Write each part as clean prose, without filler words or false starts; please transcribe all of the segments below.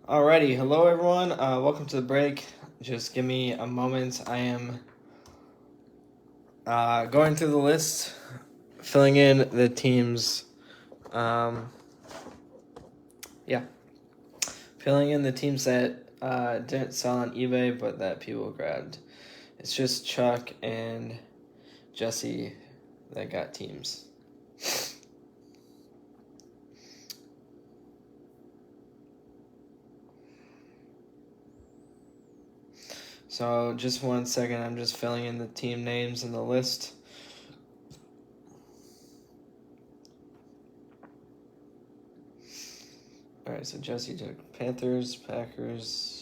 Alrighty, hello everyone. Welcome to the break. Just give me a moment. I am going through the list, filling in the teams. Filling in the teams that didn't sell on eBay, but that people grabbed. It's just Chuck and Jesse that got teams. So just 1 second, I'm just filling in the team names in the list. Alright, so Jesse took Panthers, Packers,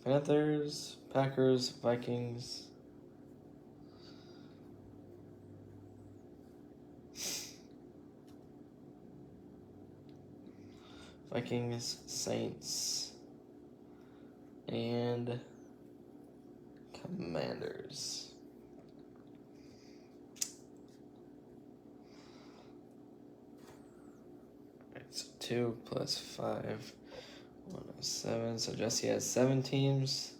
Panthers, Packers, Vikings, Saints, and Commanders. Alright, so 2 plus 5, 107. So Jesse has 7 teams.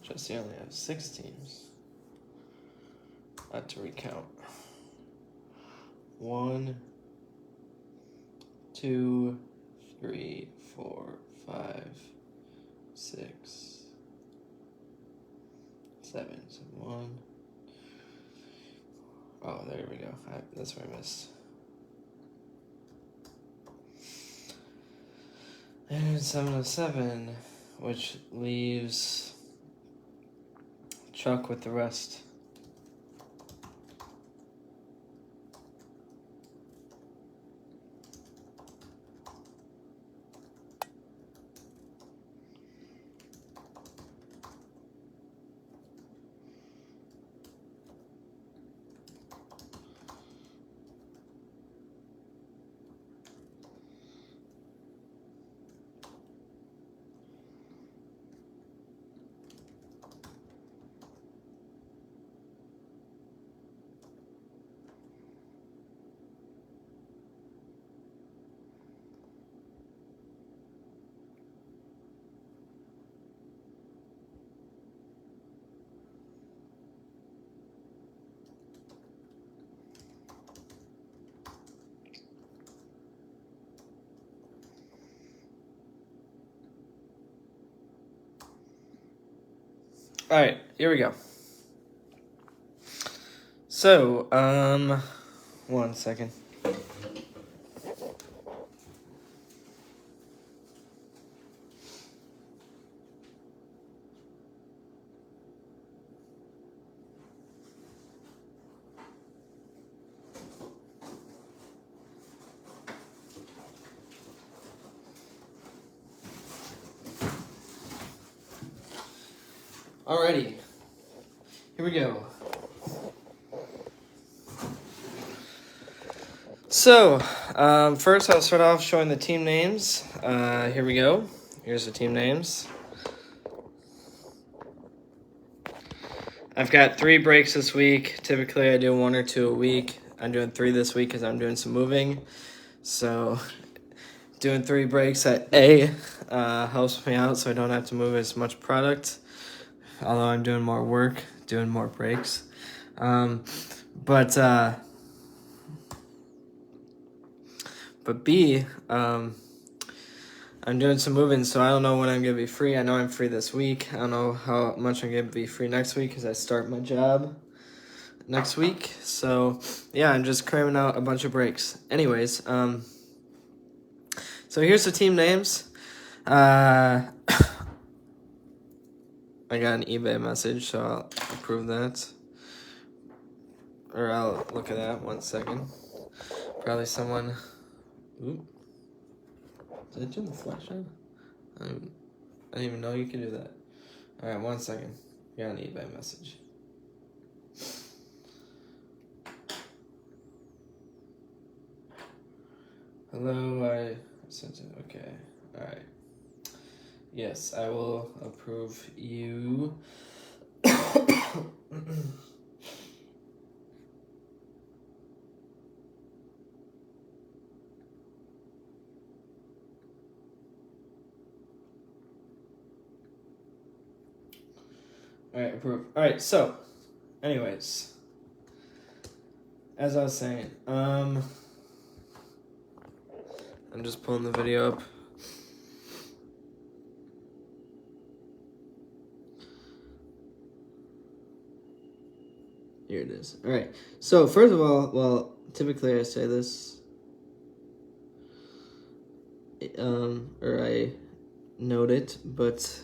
Jesse only has 6 teams. I have to recount. 1, 2, 3, 4, 5, 6, 7. So 1. Oh, there we go. That's where I missed. And 707, which leaves Chuck with the rest. All right, here we go. So, 1 second. Alrighty, here we go. So, First I'll start off showing the team names. Here we go. Here's the team names. I've got 3 breaks this week. Typically I do 1 or 2 a week. I'm doing 3 this week because I'm doing some moving. So doing 3 breaks at A helps me out so I don't have to move as much product. Although I'm doing more work, doing more breaks. But B, I'm doing some moving, so I don't know when I'm going to be free. I know I'm free this week. I don't know how much I'm going to be free next week because I start my job next week. So, yeah, I'm just cramming out a bunch of breaks. Anyways, so here's the team names. I got an eBay message, so I'll approve that. Or I'll look at that 1 second. Probably someone... Ooh. Did it turn the flash on? I didn't even know you could do that. Alright, 1 second. Got an eBay message. Hello, I sent it. Okay. Alright. Yes, I will approve you. Alright, approve. Alright, so, anyways, as I was saying, I'm just pulling the video up. Here it is. Alright, so first of all, well, typically I say this, or I note it, but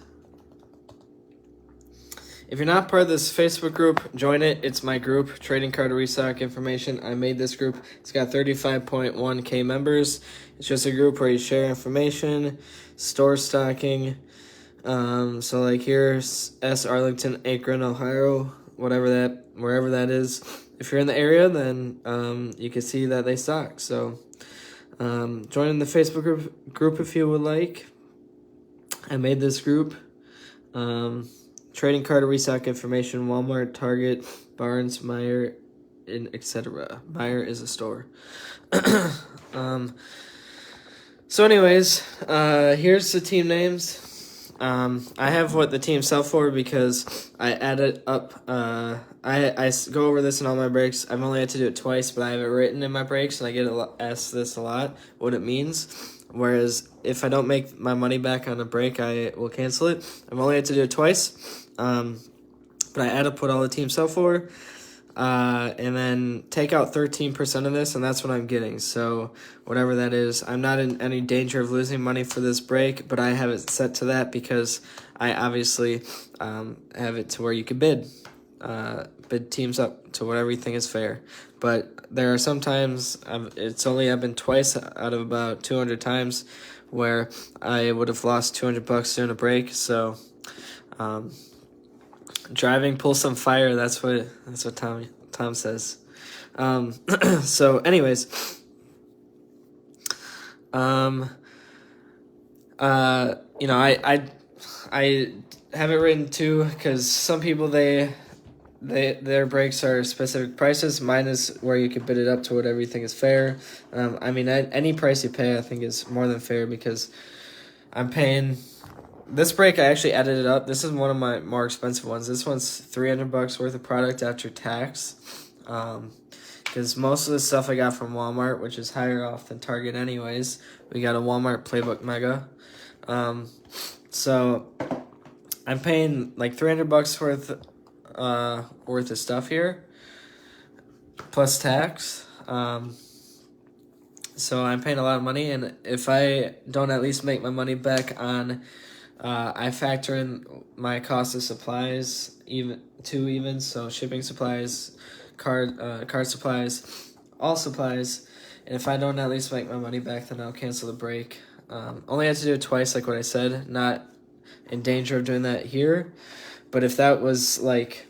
if you're not part of this Facebook group, join it. It's my group, Trading Card Restock Information. I made this group. It's got 35.1K members. It's just a group where you share information, store stocking. So like here's S. Arlington, Akron, Ohio, wherever that is. If you're in the area, then you can see that they stock. So join in the Facebook group if you would like. I made this group. Trading card restock information, Walmart, Target, Barnes, Meijer, and etc. Meijer is a store. So anyways, here's the team names. I have what the teams sell for because I added up. I go over this in all my breaks. I've only had to do it twice, but I have it written in my breaks, and I get asked this a lot, what it means. Whereas if I don't make my money back on a break, I will cancel it. I've only had to do it twice. But I add up what all the teams sell for, and then take out 13% of this, and that's what I'm getting. So whatever that is, I'm not in any danger of losing money for this break, but I have it set to that because I obviously have it to where you can bid teams up to whatever you think is fair. But there are some times, it's only happened twice out of about 200 times where I would have lost $200 during a break. So driving pulls some fire. That's what Tom says. So anyways, you know, I have it written too because some people their breaks are specific prices. Mine is where you can bid it up to whatever you think is fair. I mean, any price you pay, I think is more than fair because I'm paying. This break, I actually added it up. This is one of my more expensive ones. This one's $300 worth of product after tax. Because most of the stuff I got from Walmart, which is higher off than Target anyways. We got a Walmart Playbook Mega. So I'm paying like $300 worth of stuff here, plus tax. So I'm paying a lot of money, and if I don't at least make my money back on, I factor in my cost of supplies even so shipping supplies, card supplies, all supplies, and if I don't at least make my money back, then I'll cancel the break. Only had to do it twice, like what I said. Not in danger of doing that here, but if that was like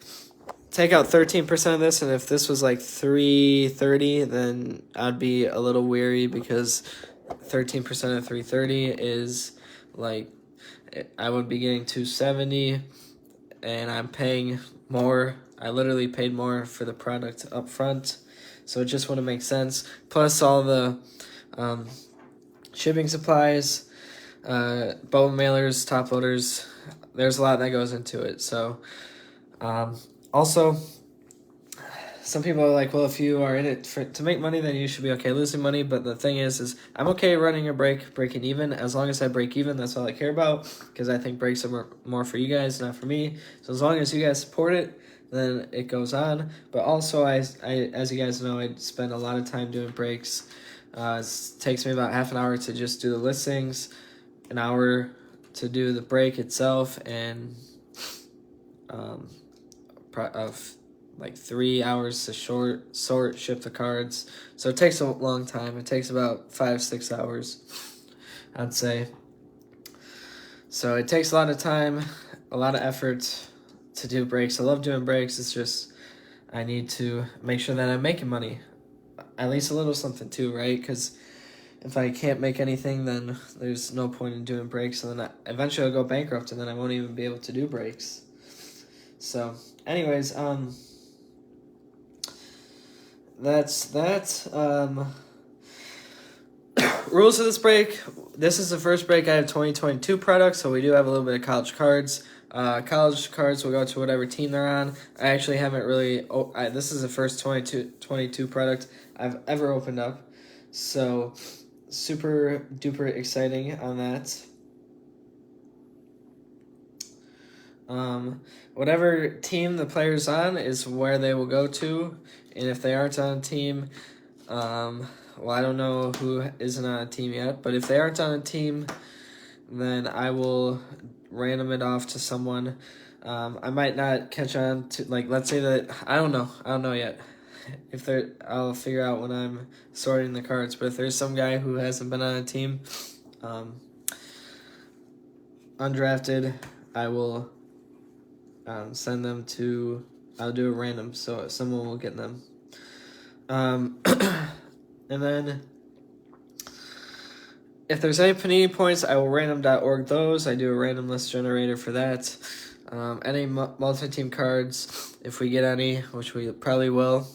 take out 13% of this, and if this was like 330, then I'd be a little weary because 13% of 330 is like I would be getting 270, and I'm paying more. I literally paid more for the product up front, so it just wouldn't make sense. Plus all the shipping supplies, bulk mailers, top loaders. There's a lot that goes into it. So also, some people are like, well, if you are in it to make money, then you should be okay losing money. But the thing is I'm okay running a break, breaking even. As long as I break even, that's all I care about, because I think breaks are more for you guys, not for me. So as long as you guys support it, then it goes on. But also, I as you guys know, I spend a lot of time doing breaks. It takes me about half an hour to just do the listings, an hour to do the break itself, and of like 3 hours to sort, ship the cards. So it takes a long time. It takes about 5-6 hours, I'd say. So it takes a lot of time, a lot of effort to do breaks. I love doing breaks. It's just I need to make sure that I'm making money, at least a little something too, right? Because if I can't make anything, then there's no point in doing breaks, and then eventually I'll go bankrupt, and then I won't even be able to do breaks. So, anyways, that's that. Rules of this break. This is the first break. I have 2022 products, so we do have a little bit of college cards. College cards will go to whatever team they're on. I actually haven't really... this is the first 22 product I've ever opened up. So, super duper exciting on that. Whatever team the player's on is where they will go to. And if they aren't on a team, well, I don't know who isn't on a team yet, but if they aren't on a team, then I will random it off to someone. I might not catch on to, like, let's say that, I don't know yet. I'll figure out when I'm sorting the cards, but if there's some guy who hasn't been on a team, undrafted, I will send them to, I'll do a random, so someone will get them. And then if there's any Panini points, I will random.org those. I do a random list generator for that. Any multi-team cards, if we get any, which we probably will,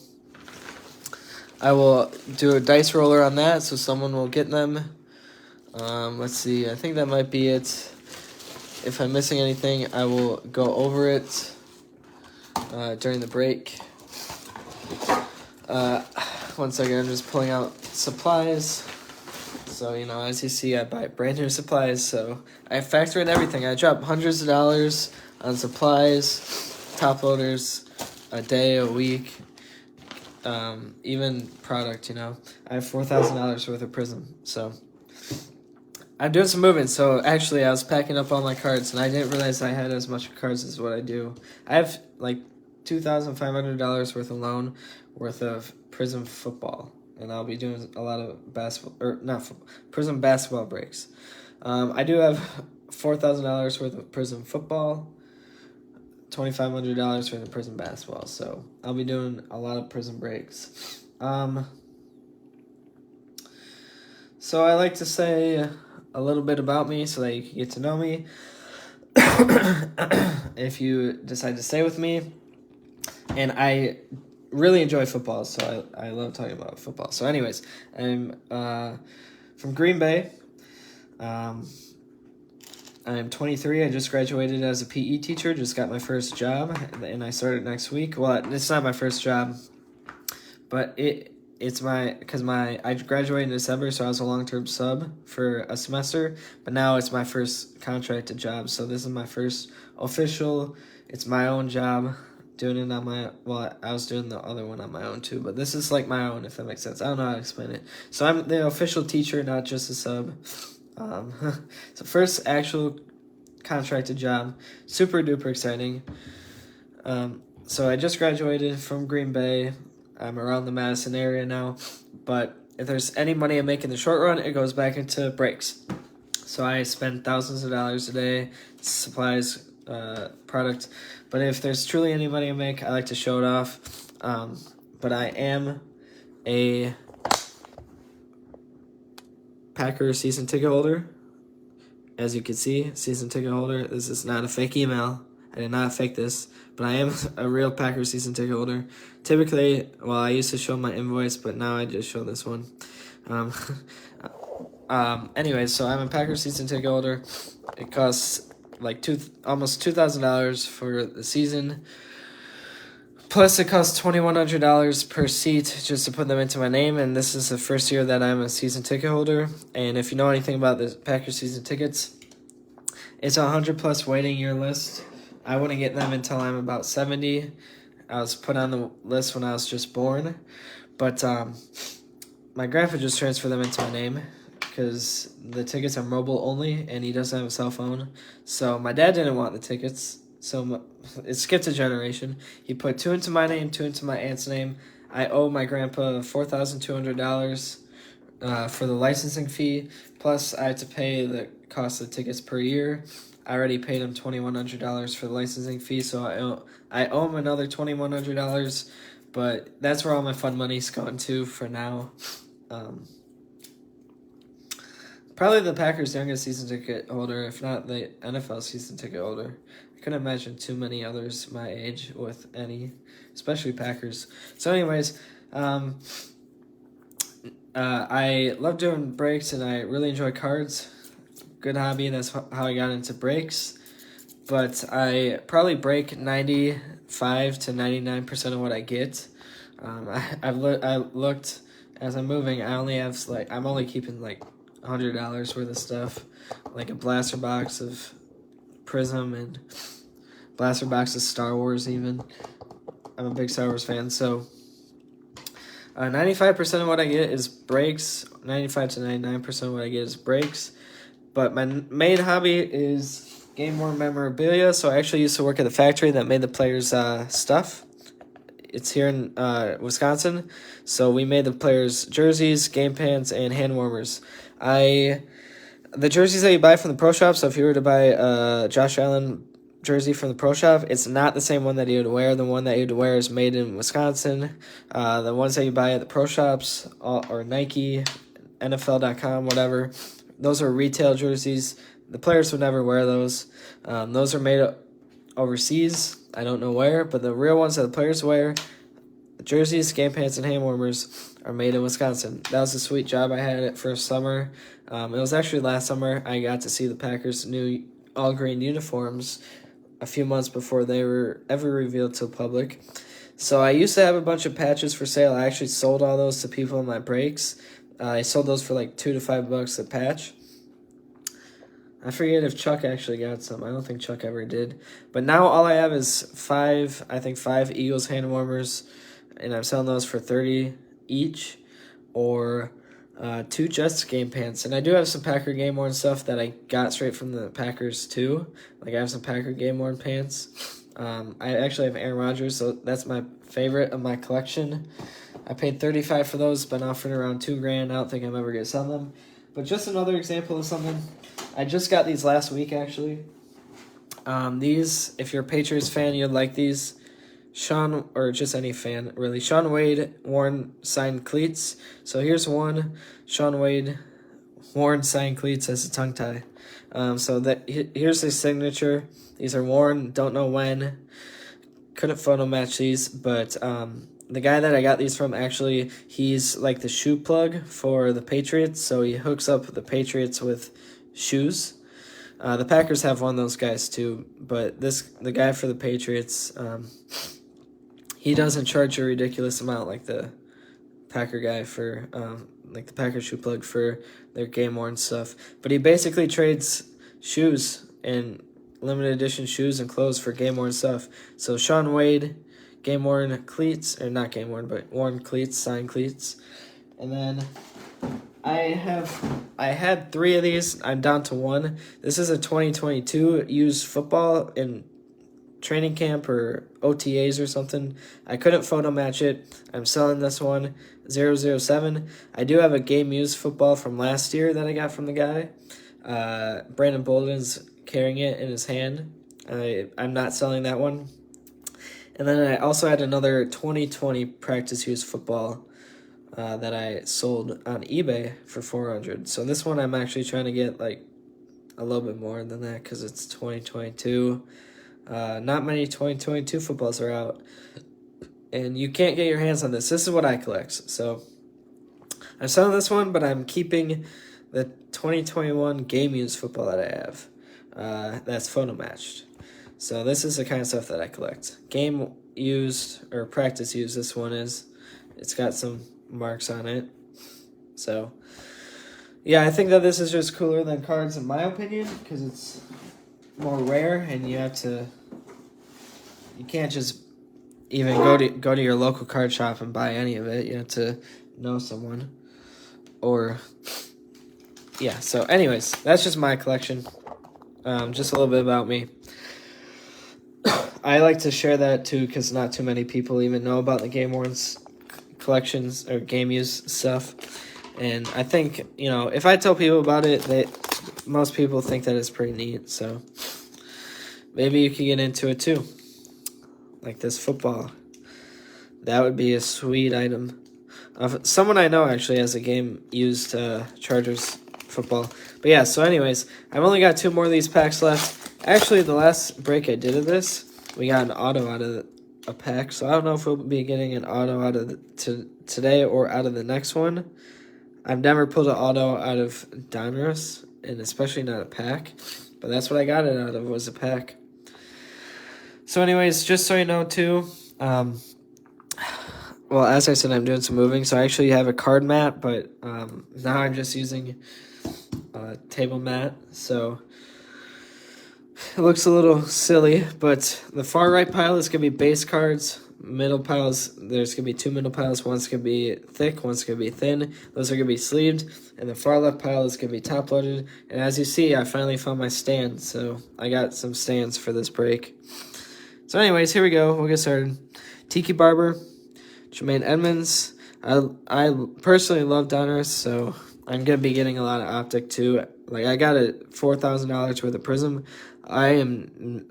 I will do a dice roller on that, so someone will get them. Let's see, I think that might be it. If I'm missing anything, I will go over it during the break. 1 second, I'm just pulling out supplies. So, as you see, I buy brand new supplies, so I factor in everything. I drop hundreds of dollars on supplies, top loaders, a day, a week, even product, I have $4,000 worth of Prism, so I'm doing some movement. So actually, I was packing up all my cards, and I didn't realize I had as much cards as what I do. I have like $2,500 worth alone worth of Prism football, and I'll be doing a lot of Prism basketball breaks. I do have $4,000 worth of Prism football, $2,500 worth of Prism basketball, so I'll be doing a lot of Prism breaks. So I like to say a little bit about me so that you can get to know me. If you decide to stay with me, and I really enjoy football, so I love talking about football. So anyways, I'm from Green Bay. I'm 23. I just graduated as a PE teacher, just got my first job, and I started next week. Well, it's not my first job, but it's I graduated in December, so I was a long-term sub for a semester, but now it's my first contracted job, so this is my first official, it's my own job. Doing it on my, I was doing the other one on my own too, but this is like my own, if that makes sense. I don't know how to explain it. So I'm the official teacher, not just a sub. So first actual contracted job, super duper exciting. So I just graduated from Green Bay. I'm around the Madison area now, but if there's any money I make in the short run, it goes back into breaks. So I spend thousands of dollars a day. Supplies product. But if there's truly any money I make, I like to show it off. But I am a Packers season ticket holder. As you can see, season ticket holder. This is not a fake email. I did not fake this, but I am a real Packers season ticket holder. Typically, well, I used to show my invoice, but now I just show this one. Anyways, so I'm a Packers season ticket holder. It costs like almost $2,000 for the season. Plus, it costs $2,100 per seat just to put them into my name, and this is the first year that I'm a season ticket holder. And if you know anything about the Packers season tickets, it's a 100+ waiting year list. I wouldn't get them until I'm about 70. I was put on the list when I was just born, but my grandpa just transferred them into my name because the tickets are mobile only, and he doesn't have a cell phone. So my dad didn't want the tickets. So it skipped a generation. He put 2 into my name, 2 into my aunt's name. I owe my grandpa $4,200 for the licensing fee. Plus, I had to pay the cost of tickets per year. I already paid him $2,100 for the licensing fee, so I owe him another $2,100. But that's where all my fun money's going to for now. Probably the Packers' youngest season ticket holder, if not the NFL season ticket holder. I couldn't imagine too many others my age with any, especially Packers. So anyways, I love doing breaks, and I really enjoy cards. Good hobby. That's how I got into breaks. But I probably break 95 to 99% of what I get. I looked as I'm moving. I'm only keeping like $100 worth of stuff, like a blaster box of Prism and blaster box of Star Wars. Even I'm a big Star Wars fan, so 95% of what I get is breaks. 95 to 99% of what I get is breaks. But my main hobby is game worn memorabilia. So I actually used to work at the factory that made the players' stuff. It's here in Wisconsin, so we made the players' jerseys, game pants, and hand warmers. The jerseys that you buy from the pro shop, so if you were to buy a Josh Allen jersey from the pro shop, it's not the same one that you would wear. The one that you'd wear is made in Wisconsin. The ones that you buy at the pro shops or Nike, NFL.com, whatever, those are retail jerseys. The players would never wear those. Those are made overseas. I don't know where, but the real ones that the players wear, the jerseys, game pants, and hand warmers, are made in Wisconsin. That was a sweet job I had it for a summer. It was actually last summer I got to see the Packers' new all-green uniforms a few months before they were ever revealed to the public. So I used to have a bunch of patches for sale. I actually sold all those to people in my breaks. I sold those for like $2 to $5 a patch. I forget if Chuck actually got some. I don't think Chuck ever did. But now all I have is five Eagles hand warmers, and I'm selling those for $30 each, or 2 Jets game pants. And I do have some Packer game worn stuff that I got straight from the Packers too. Like I have some Packer game worn pants. I actually have Aaron Rodgers, so that's my favorite of my collection. I paid $35 for those, been offered around $2,000. I don't think I'm ever gonna sell them. But just another example of something. I just got these last week, actually. These, if you're a Patriots fan, you'd like these. Or just any fan, really. Sean Wade worn signed cleats. So here's one. Sean Wade worn signed cleats as a tongue tie. Here's his signature. These are worn, don't know when. Couldn't photo match these, but the guy that I got these from, actually, he's like the shoe plug for the Patriots, so he hooks up the Patriots with shoes. The Packers have one of those guys too, but the guy for the Patriots, he doesn't charge a ridiculous amount like the Packer guy for like the Packer shoe plug for their game worn stuff. But he basically trades shoes and limited edition shoes and clothes for game worn stuff. So Sean Wade, game worn cleats, or not game worn, but worn cleats, signed cleats. And then I had 3 of these. I'm down to 1. This is a 2022 used football in training camp or OTAs or something. I couldn't photo match it. I'm selling this one, 007. I do have a game used football from last year that I got from the guy. Brandon Bolden's carrying it in his hand. I'm not selling that one. And then I also had another 2020 practice use football that I sold on eBay for $400. So this one I'm actually trying to get like a little bit more than that because it's 2022. Not many 2022 footballs are out, and you can't get your hands on this. This is what I collect. So I'm selling this one, but I'm keeping the 2021 game used football that I have. That's photo matched. So this is the kind of stuff that I collect. Game used or practice used, this one is. It's got some marks on it. So yeah, I think that this is just cooler than cards in my opinion because it's more rare, and you can't just even go to your local card shop and buy any of it. You have to know someone. Or yeah, so anyways, that's just my collection. Just a little bit about me. I like to share that too because not too many people even know about the Game Worn's collections or game use stuff. And I think, if I tell people about it, most people think that it's pretty neat. So maybe you can get into it too. Like this football. That would be a sweet item. Someone I know actually has a game used Chargers football. But yeah, so anyways, I've only got 2 more of these packs left. Actually, the last break I did of this, we got an auto out of a pack. So I don't know if we'll be getting an auto out of today or out of the next one. I've never pulled an auto out of Donruss, and especially not a pack. But that's what I got it out of, was a pack. So anyways, just so you know too, well, as I said, I'm doing some moving. So I actually have a card mat, but now I'm just using a table mat. So it looks a little silly, but the far right pile is going to be base cards. Middle piles, there's going to be 2 middle piles. One's going to be thick, one's going to be thin. Those are going to be sleeved. And the far left pile is going to be top loaded. And as you see, I finally found my stand. So I got some stands for this break. So anyways, here we go. We'll get started. Tiki Barber, Jermaine Edmonds. I personally love Donruss, so I'm going to be getting a lot of Optic too. Like, I got a $4,000 worth of Prism. I'm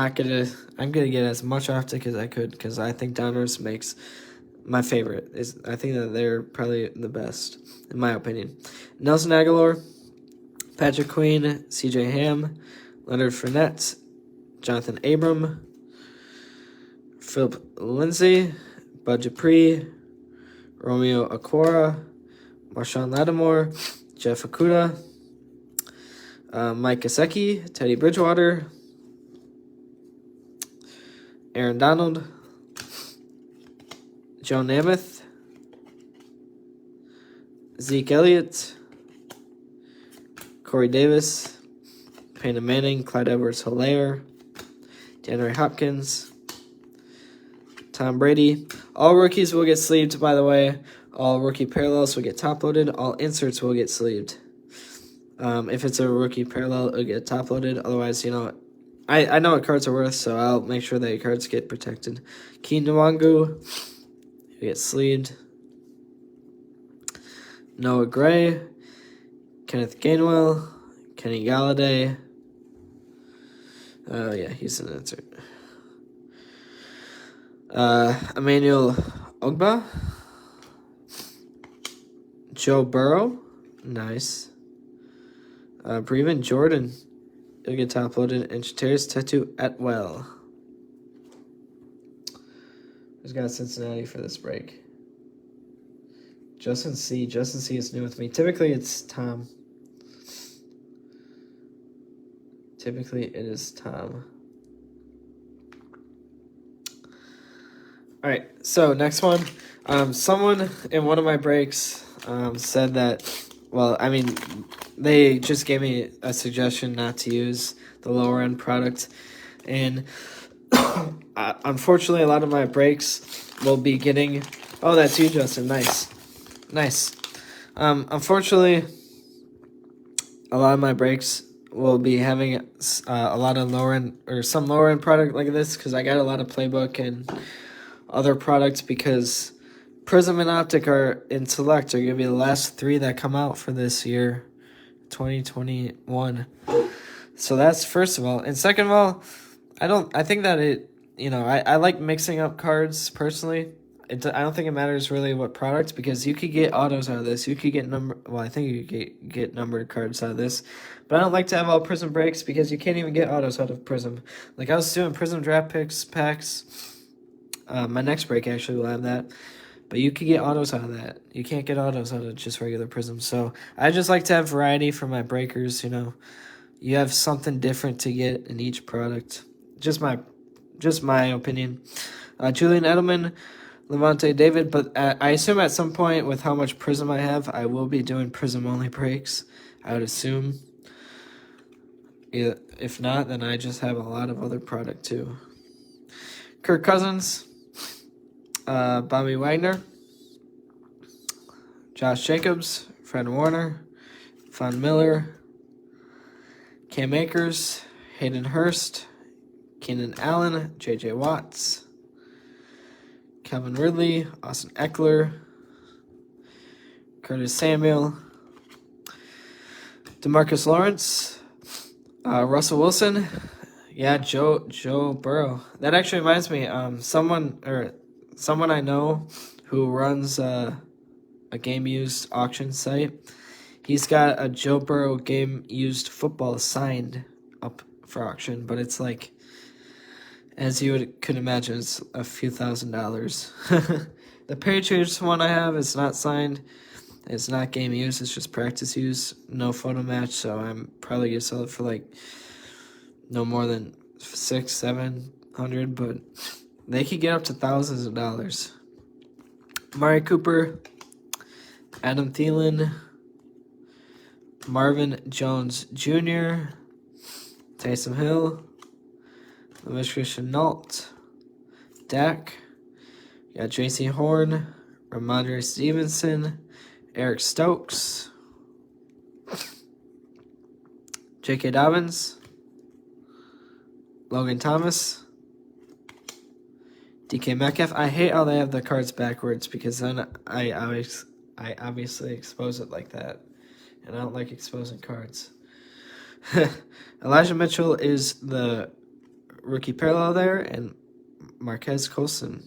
going to get as much Optic as I could because I think Donruss makes my favorite. I think that they're probably the best, in my opinion. Nelson Aguilar, Patrick Queen, CJ Ham, Leonard Fournette, Jonathan Abram, Philip Lindsay, Bud Dupree, Romeo Okwara, Marshawn Lattimore, Jeff Okuda, Mike Gesicki, Teddy Bridgewater, Aaron Donald, Joe Namath, Zeke Elliott, Corey Davis, Peyton Manning, Clyde Edwards-Helaire, DeAndre Hopkins, Tom Brady. All rookies will get sleeved, by the way. All rookie parallels will get top-loaded. All inserts will get sleeved. If it's a rookie parallel, it'll get top-loaded. Otherwise, I know what cards are worth, so I'll make sure that your cards get protected. Keen Nwangu, you get sleeved. Noah Gray, Kenneth Gainwell, Kenny Galladay. Oh, yeah, he's an insert. Emmanuel Ogba, Joe Burrow, nice. Breven Jordan, it'll get top loaded, and Shatteris Tattoo Atwell. Who's got Cincinnati for this break? Justin C. Justin C. is new with me. Typically, it's Tom. Typically, it is Tom. All right, so next one. Someone in one of my breaks said that, well, I mean, they just gave me a suggestion not to use the lower end product. And unfortunately, a lot of my breaks will be getting... Oh, that's you, Justin. Nice. Nice. Unfortunately, a lot of my breaks will be having a lot of lower end or some lower end product like this because I got a lot of Playbook and other products because Prism and Optic are in Select are going to be the last 3 that come out for this year, 2021. So that's first of all. And second of all, I think that I like mixing up cards personally. I don't think it matters really what product, because you could get autos out of this. You could get I think you could get numbered cards out of this. But I don't like to have all Prism breaks because you can't even get autos out of Prism. Like I was doing Prism draft packs. My next break actually will have that. But you could get autos out of that. You can't get autos out of just regular Prism. So I just like to have variety for my breakers, You have something different to get in each product. Just my opinion. Julian Edelman, Levante David, but I assume at some point with how much Prism I have, I will be doing Prism only breaks. I would assume. If not, then I just have a lot of other product too. Kirk Cousins, Bobby Wagner, Josh Jacobs, Fred Warner, Von Miller, Cam Akers, Hayden Hurst, Keenan Allen, J.J. Watts, Calvin Ridley, Austin Eckler, Curtis Samuel, DeMarcus Lawrence, Russell Wilson, Joe Burrow. That actually reminds me, someone I know who runs a game used auction site. He's got a Joe Burrow game used football signed up for auction, but it's like, as you could imagine, it's a few $1,000s. The Patriots one I have is not signed. It's not game use. It's just practice use. No photo match. So I'm probably gonna sell it for like no more than $600-700, but they could get up to thousands of dollars. Amari Cooper, Adam Thielen, Marvin Jones Jr., Taysom Hill, LaVisca Chenault, Dak, got J.C. Horn, Ramondre Stevenson, Eric Stokes, J.K. Dobbins, Logan Thomas, DK Metcalf. I hate how they have the cards backwards because then I obviously expose it like that, and I don't like exposing cards. Elijah Mitchell is the rookie parallel there, and Marquez Colson,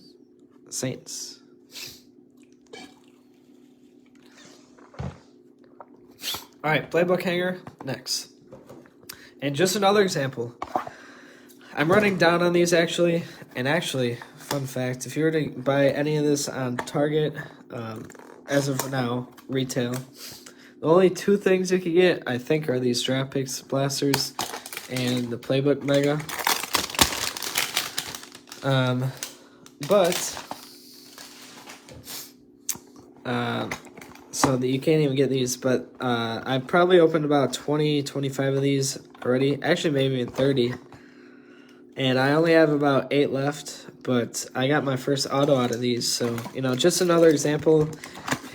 Saints. All right, playbook hanger next. And just another example. I'm running down on these actually, fun fact, if you were to buy any of this on Target, as of now, retail, the only two things you could get, I think, are these draft picks blasters and the playbook mega. So that you can't even get these, but I've probably opened about 20-25 of these already, actually maybe even 30, and I only have about 8 left, but I got my first auto out of these, so just another example.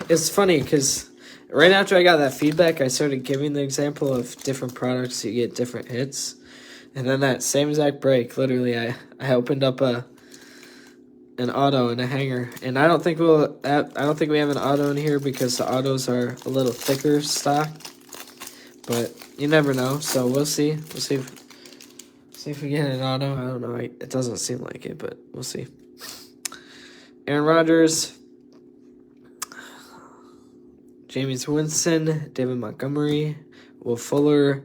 It's funny because right after I got that feedback, I started giving the example of different products you get different hits, and then that same exact break, literally I opened up an auto and a hanger, and I don't think we have an auto in here because the autos are a little thicker stock, but you never know, so we'll see if we get an auto. I don't know, it doesn't seem like it, but we'll see. Aaron Rodgers, Jameis Winston, David Montgomery, Will Fuller,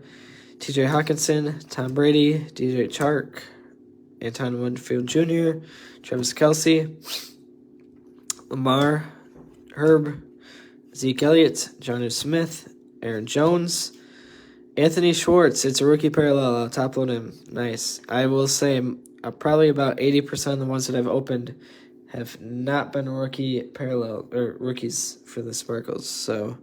TJ Hawkinson, Tom Brady, DJ Chark, Anton Winfield Jr., Travis Kelce, Lamar, Herb, Zeke Elliott, Jonnu Smith, Aaron Jones, Anthony Schwartz. It's a rookie parallel. I'll top load him. Nice. I will say probably about 80% of the ones that I've opened have not been rookie parallel or rookies for the Sparkles. So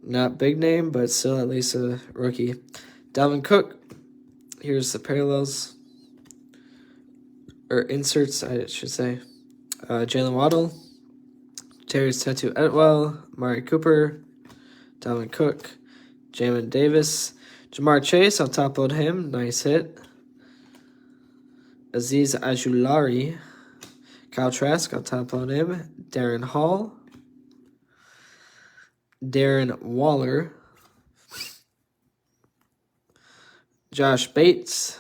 not big name, but still at least a rookie. Dalvin Cook. Here's the parallels. Or inserts, I should say. Jalen Waddle, Terry's Tattoo Etwell, Amari Cooper, Dalvin Cook, Jamin Davis, Jamar Chase, I'll top load him, nice hit. Aziz Ajulari, Kyle Trask, I'll top load him. Darren Hall, Darren Waller, Josh Bates,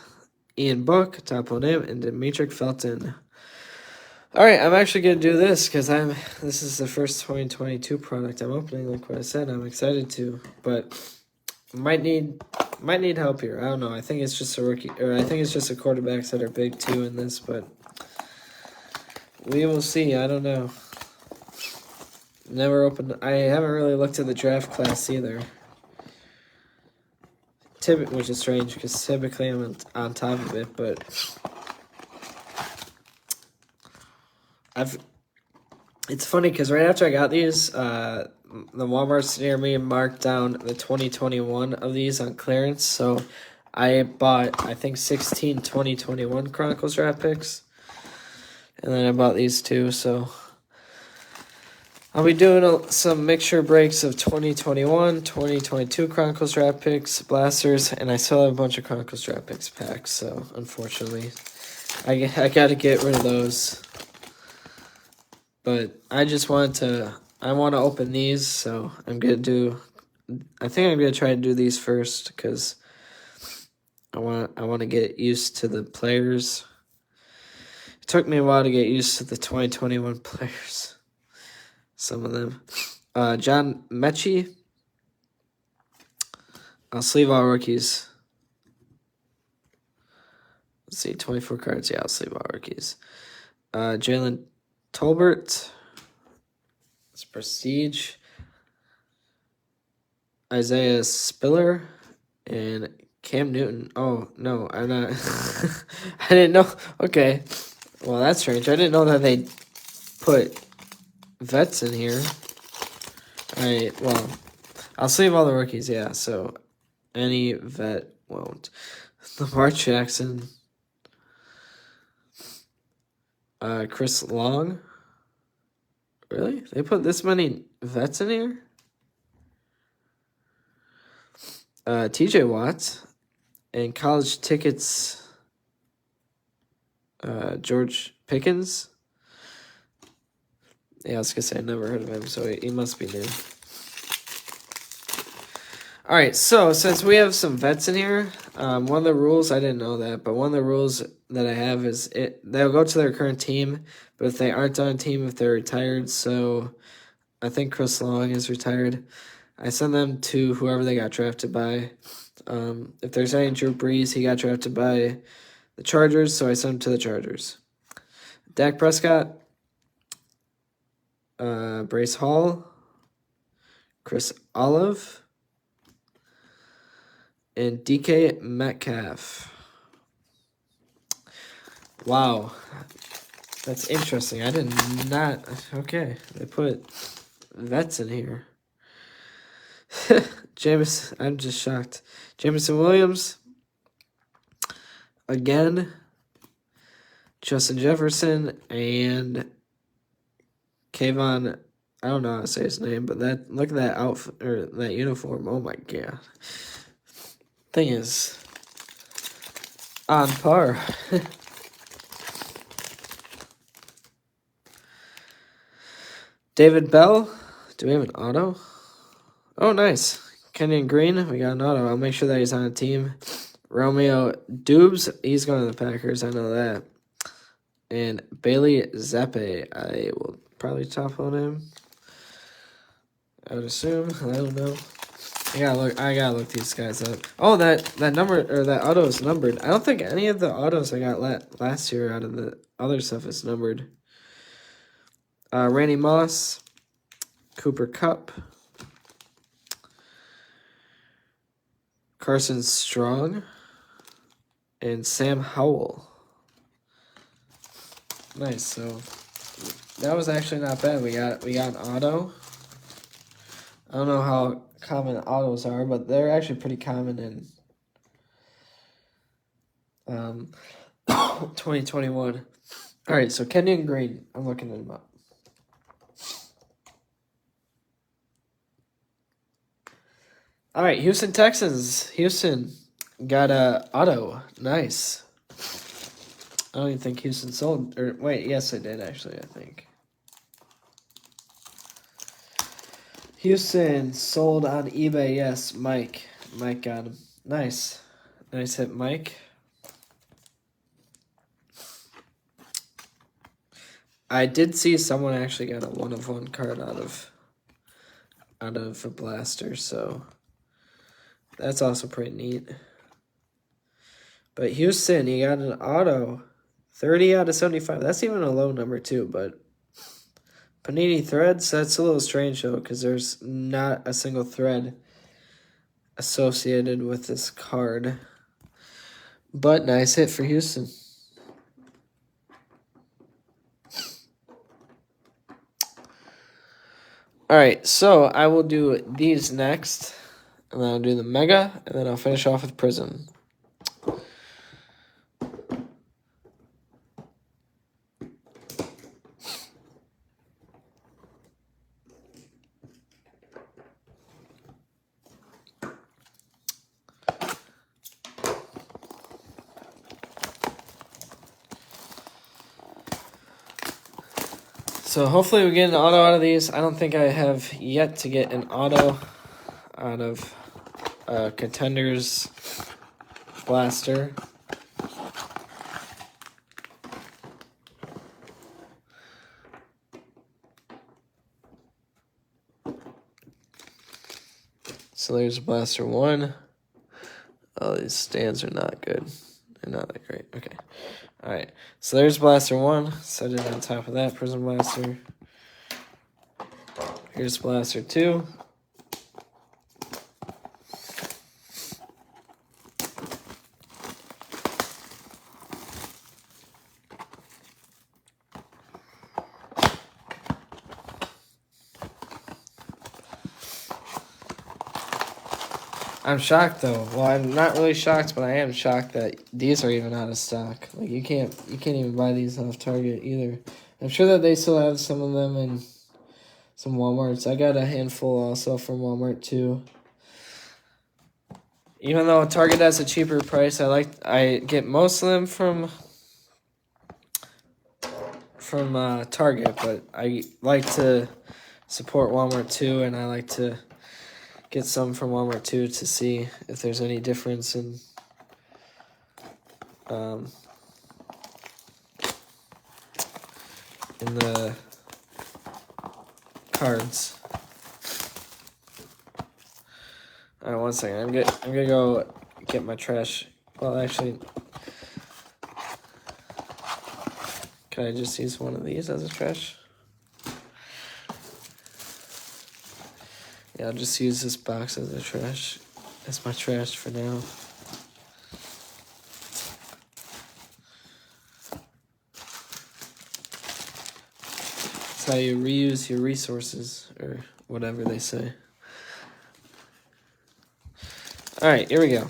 Ian Book, top on him, and Demetric Felton. All right, I'm actually gonna do this because this is the first 2022 product I'm opening. Like what I said, I'm excited to, but might need help here. I don't know. I think it's just a rookie, or I think it's just the quarterbacks that are big too in this, but we will see. I don't know. Never opened. I haven't really looked at the draft class either. Which is strange because typically I'm on top of it, but it's funny because right after I got these, the Walmarts near me marked down the 2021 of these on clearance, so I bought, I think, 16 2021 Chronicles draft picks, and then I bought these two, so I'll be doing some mixture breaks of 2021, 2022 Chronicles draft picks, blasters, and I still have a bunch of Chronicles draft picks packs, so unfortunately, I got to get rid of those. But I want to open these, so I think I'm going to try to do these first, because I want to get used to the players. It took me a while to get used to the 2021 players. Some of them. John Mechie. I'll sleeve all rookies. Let's see, 24 cards. Yeah, I'll sleeve all rookies. Jalen Tolbert. It's Prestige. Isaiah Spiller. And Cam Newton. Oh, no, I'm not. I didn't know. Okay. Well, that's strange. I didn't know that they put vets in here. Alright, well, I'll save all the rookies, yeah, so any vet won't. Lamar Jackson. Chris Long. Really? They put this many vets in here? TJ Watt. And college tickets. George Pickens. Yeah, I was going to say I never heard of him, so he must be new. All right, so since we have some vets in here, one of the rules, I didn't know that, but one of the rules that I have is they'll go to their current team, but if they aren't on a team, if they're retired, so I think Chris Long is retired, I send them to whoever they got drafted by. If there's any Drew Brees, he got drafted by the Chargers, so I send him to the Chargers. Dak Prescott. Brace Hall, Chris Olive, and DK Metcalf. Wow, that's interesting. I did not. Okay, they put vets in here. I'm just shocked. Jameson Williams again. Justin Jefferson and Kayvon, I don't know how to say his name, but look at that outfit or that uniform. Oh my god. Thing is on par. David Bell. Do we have an auto? Oh, nice. Kenyon Green. We got an auto. I'll make sure that he's on a team. Romeo Dubes. He's going to the Packers. I know that. And Bailey Zappi. I will probably top on him. I would assume. I don't know. I gotta look these guys up. Oh, that number or that auto is numbered. I don't think any of the autos I got last year out of the other stuff is numbered. Randy Moss, Cooper Kupp, Carson Strong, and Sam Howell. Nice. So that was actually not bad. We got an auto. I don't know how common autos are, but they're actually pretty common in 2021. All right, so Kenyon Green. I'm looking him up. All right, Houston Texans. Houston got a auto. Nice. I don't even think Houston sold. Or wait, yes, I did actually. I think Houston sold on eBay. Yes, Mike got him. Nice. Nice hit, Mike. I did see someone actually got a 1-of-1 card out of a blaster, so that's also pretty neat. But Houston, you got an auto. 30 out of 75. That's even a low number too, but Panini Threads, that's a little strange though, because there's not a single thread associated with this card. But nice hit for Houston. All right, so I will do these next, and then I'll do the Mega, and then I'll finish off with Prism. So hopefully we get an auto out of these. I don't think I have yet to get an auto out of Contenders Blaster. So there's Blaster 1. Oh, these stands are not good. They're not that great. Okay. All right. So there's Blaster 1. Set it on top of that Prism Blaster. Here's Blaster 2. I'm shocked though. Well, I'm not really shocked, but I am shocked that these are even out of stock. Like you can't even buy these off Target either. I'm sure that they still have some of them in some Walmarts. I got a handful also from Walmart too. Even though Target has a cheaper price, I get most of them from Target, but I like to support Walmart too, and I like to get some from Walmart too to see if there's any difference in the cards. All right, one second. I'm gonna go get my trash. Well, actually, can I just use one of these as a trash? Yeah, I'll just use this box as a trash. That's my trash for now. That's how you reuse your resources, or whatever they say. All right, here we go.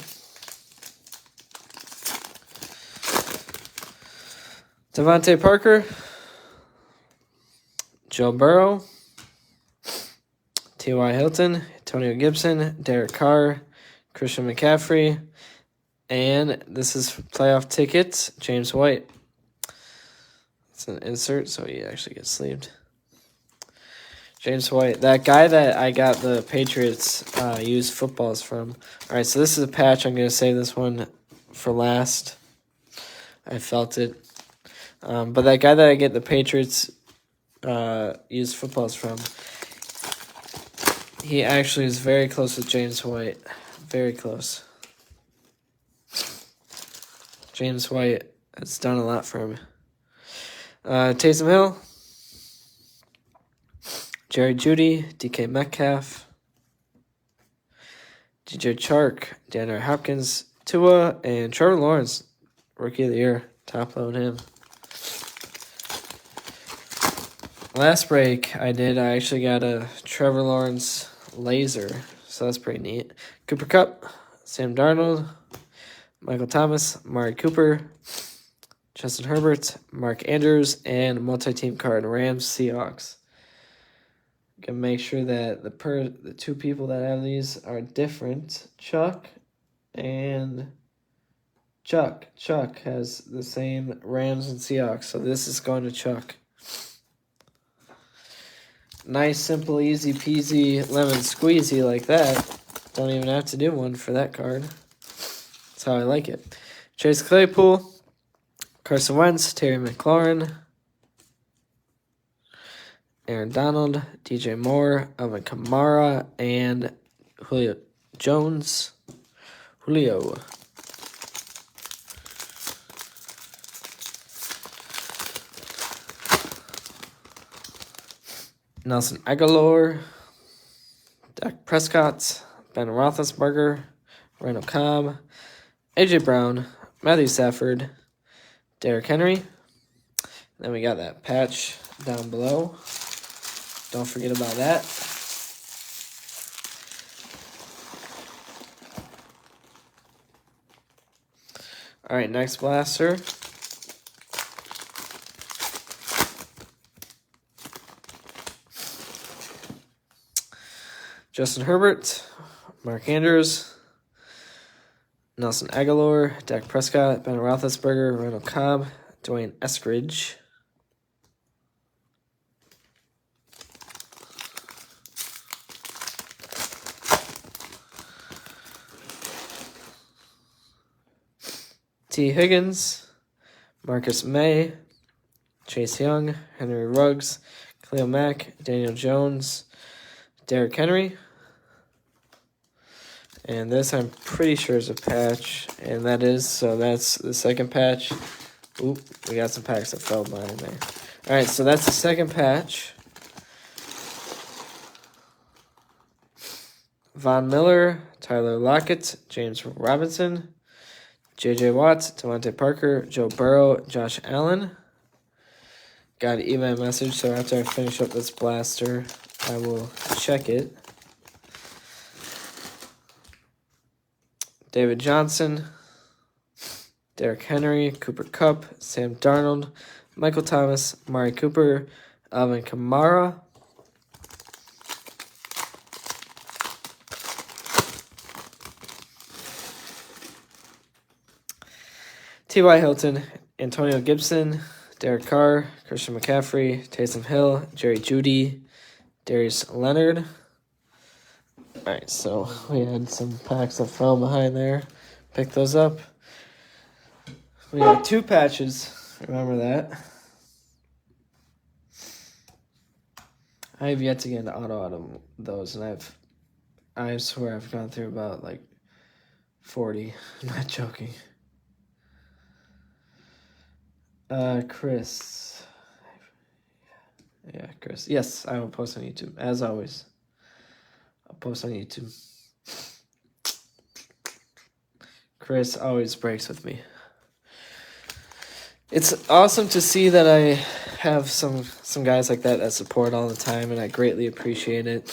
Devontae Parker, Joe Burrow, T.Y. Hilton, Antonio Gibson, Derek Carr, Christian McCaffrey, and this is playoff tickets, James White. It's an insert, so he actually gets sleeved. James White, that guy that I got the Patriots used footballs from. All right, so this is a patch. I'm going to save this one for last. I felt it. But that guy that I get the Patriots used footballs from, he actually is very close with James White. Very close. James White has done a lot for him. Taysom Hill, Jerry Jeudy, DK Metcalf, DJ Chark, DeAndre Hopkins, Tua, and Trevor Lawrence, Rookie of the Year. Top load him. Last break I actually got a Trevor Lawrence laser, so that's pretty neat. Cooper Kupp, Sam Darnold, Michael Thomas, Amari Cooper, Justin Herbert, Mark Andrews, and multi-team card, Rams, Seahawks. Can make sure that the two people that have these are different. Chuck and Chuck. Chuck has the same Rams and Seahawks, so this is going to Chuck. Nice, simple, easy peasy, lemon squeezy like that. Don't even have to do one for that card. That's how I like it. Chase Claypool, Carson Wentz, Terry McLaurin, Aaron Donald, DJ Moore, Alvin Kamara, and Julio Jones. Julio. Nelson Aguilar, Dak Prescott, Ben Roethlisberger, Randall Cobb, AJ Brown, Matthew Stafford, Derrick Henry. Then we got that patch down below. Don't forget about that. All right, next blaster. Justin Herbert, Mark Andrews, Nelson Aguilar, Dak Prescott, Ben Roethlisberger, Randall Cobb, Dwayne Eskridge. T. Higgins, Marcus May, Chase Young, Henry Ruggs, Khalil Mack, Daniel Jones, Derrick Henry. And this I'm pretty sure is a patch, and that is, so that's the second patch. Oop, we got some packs that fell behind there. All right, so that's the second patch. Von Miller, Tyler Lockett, James Robinson, J.J. Watt, Devontae Parker, Joe Burrow, Josh Allen. Got an email message, so after I finish up this blaster, I will check it. David Johnson, Derrick Henry, Cooper Kupp, Sam Darnold, Michael Thomas, Amari Cooper, Alvin Kamara. T.Y. Hilton, Antonio Gibson, Derek Carr, Christian McCaffrey, Taysom Hill, Jerry Jeudy, Darius Leonard. All right, so we had some packs that fell behind there. Pick those up. We got 2 patches. Remember that. I have yet to get into auto those, and I swear I've gone through about like 40. I'm not joking. Chris. Yeah, Chris. Yes, I will post on YouTube, as always. I'll post on YouTube. Chris always breaks with me. It's awesome to see that I have some guys like that support all the time, and I greatly appreciate it.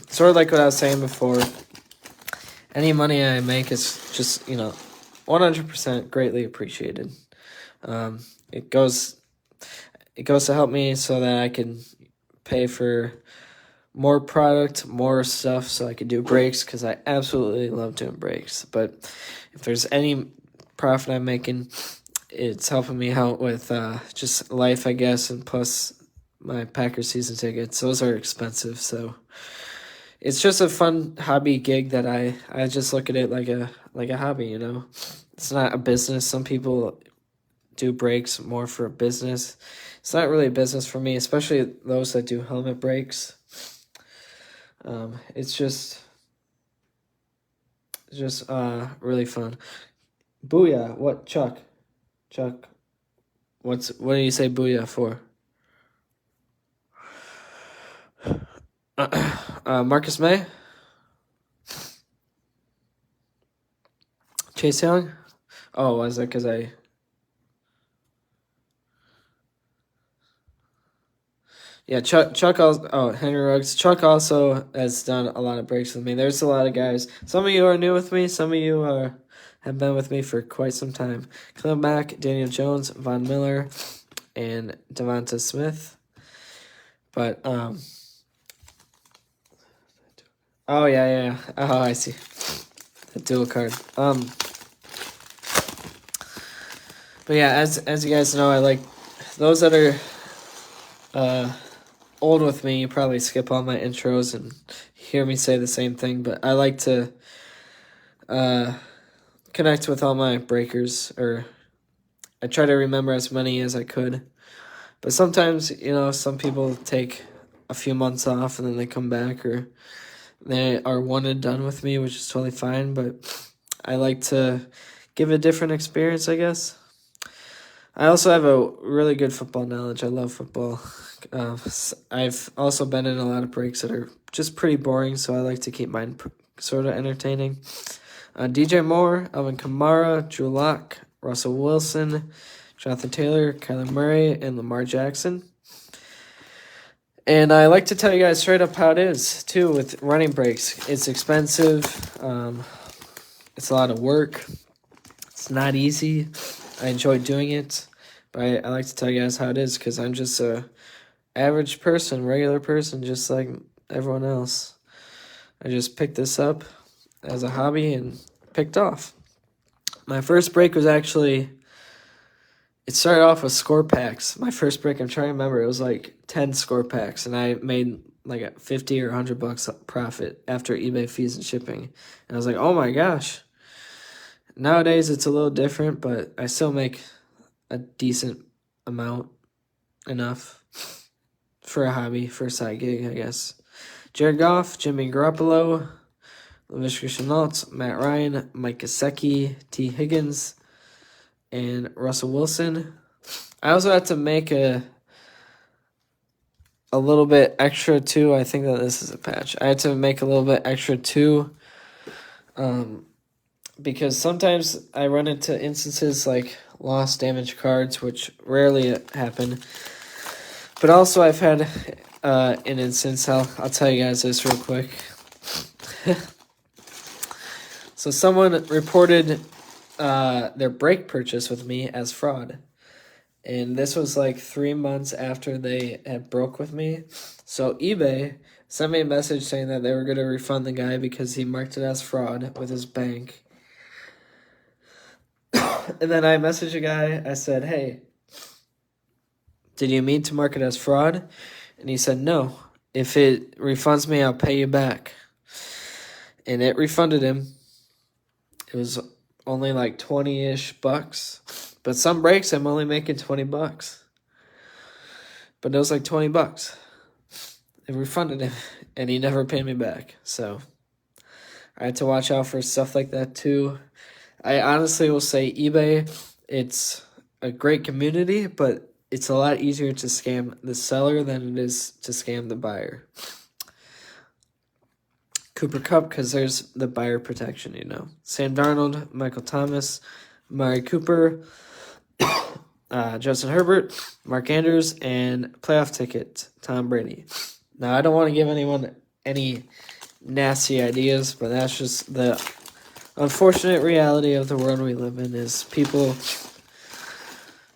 Sort of like what I was saying before. Any money I make is just, 100% greatly appreciated. It goes to help me so that I can pay for more product, more stuff, so I could do breaks, because I absolutely love doing breaks. But if there's any profit I'm making, it's helping me out with just life, I guess, and plus my Packers season tickets. Those are expensive, so it's just a fun hobby gig that I just look at it like a hobby, It's not a business. Some people do breaks more for a business. It's not really a business for me, especially those that do helmet breaks. It's just really fun. Booyah! What, Chuck? Chuck, what do you say booyah for? Marcus May? Chase Young? Oh, was that because I... Yeah, Chuck also... Oh, Henry Ruggs. Chuck also has done a lot of breaks with me. There's a lot of guys. Some of you are new with me. Some of you have been with me for quite some time. Khalil Mack, Daniel Jones, Von Miller, and Devonta Smith. But, Oh, yeah. Oh, I see. The dual card. But yeah, as you guys know, I like... Those that are... old with me, you probably skip all my intros and hear me say the same thing, but I like to connect with all my breakers, or I try to remember as many as I could. But sometimes, some people take a few months off and then they come back, or they are one and done with me, which is totally fine. But I like to give a different experience, I guess. I also have a really good football knowledge. I love football. I've also been in a lot of breaks that are just pretty boring, so I like to keep mine sort of entertaining. DJ Moore, Alvin Kamara, Drew Lock, Russell Wilson, Jonathan Taylor, Kyler Murray, and Lamar Jackson. And I like to tell you guys straight up how it is, too, with running breaks. It's expensive. It's a lot of work. It's not easy. I enjoy doing it. But I like to tell you guys how it is, because I'm just a average person, regular person, just like everyone else. I just picked this up as a hobby and picked off. My first break was actually, it started off with score packs. My first break, I'm trying to remember, it was like 10 score packs, and I made like a 50 or $100 profit after eBay fees and shipping. And I was like, oh my gosh. Nowadays it's a little different, but I still make a decent amount, enough for a hobby, for a side gig, I guess. Jared Goff, Jimmy Garoppolo, Laviska Shenault, Matt Ryan, Mike Gesicki, T. Higgins, and Russell Wilson. I also had to make a little bit extra too. I think that this is a patch. I had to make a little bit extra too, because sometimes I run into instances like lost, damaged cards, which rarely happen. But also I've had an instance. I'll tell you guys this real quick. So someone reported their break purchase with me as fraud. And this was like 3 months after they had broke with me. So eBay sent me a message saying that they were going to refund the guy because he marked it as fraud with his bank. And then I messaged a guy. I said, hey, did you mean to mark it as fraud? And he said, no. If it refunds me, I'll pay you back. And it refunded him. It was only like 20-ish bucks. But some breaks I'm only making $20. But it was like $20. It refunded him, and he never paid me back. So I had to watch out for stuff like that too. I honestly will say eBay, it's a great community, but it's a lot easier to scam the seller than it is to scam the buyer. Cooper Kupp, because there's the buyer protection, Sam Darnold, Michael Thomas, Amari Cooper, Justin Herbert, Mark Andrews, and playoff ticket, Tom Brady. Now, I don't want to give anyone any nasty ideas, but that's just the unfortunate reality of the world we live in, is people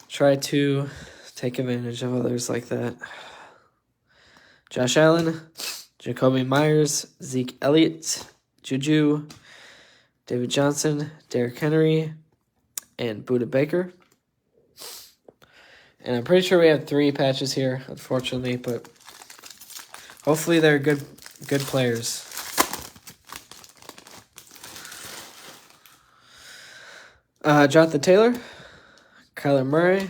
try to take advantage of others like that. Josh Allen, Jacoby Myers, Zeke Elliott, Juju, David Johnson, Derrick Henry, and Budda Baker. And I'm pretty sure we have 3 patches here, unfortunately, but hopefully they're good players. Jonathan Taylor, Kyler Murray,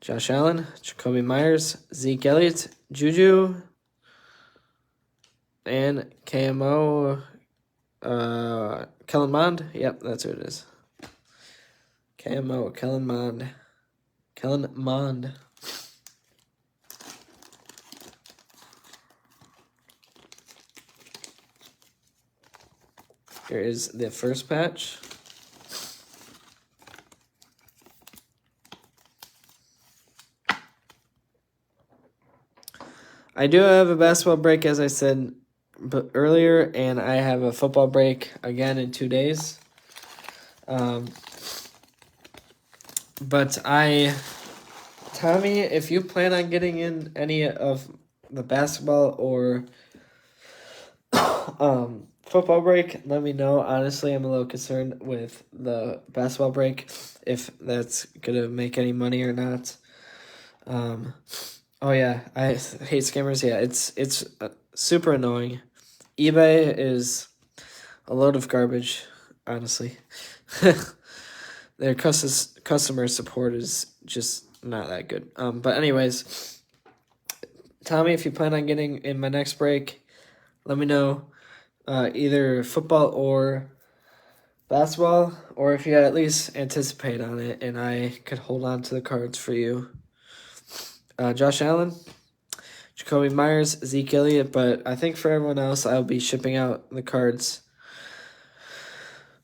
Josh Allen, Jacoby Myers, Zeke Elliott, Juju, and KMO, Kellen Mond. Yep, that's who it is. KMO, Kellen Mond. Kellen Mond. Here is the first patch. I do have a basketball break, as I said earlier, and I have a football break again in 2 days. But Tommy, if you plan on getting in any of the basketball or football break, let me know. Honestly, I'm a little concerned with the basketball break, if that's gonna make any money or not. Oh yeah, I hate scammers. Yeah, it's super annoying. eBay is a load of garbage. honestly. Their customer support is just not that good. But anyways, Tommy, if you plan on getting in my next break, let me know. Either football or basketball, or if you at least anticipate on it, and I could hold on to the cards for you. Josh Allen, Jacoby Myers, Zeke Elliott, but I think for everyone else, I'll be shipping out the cards.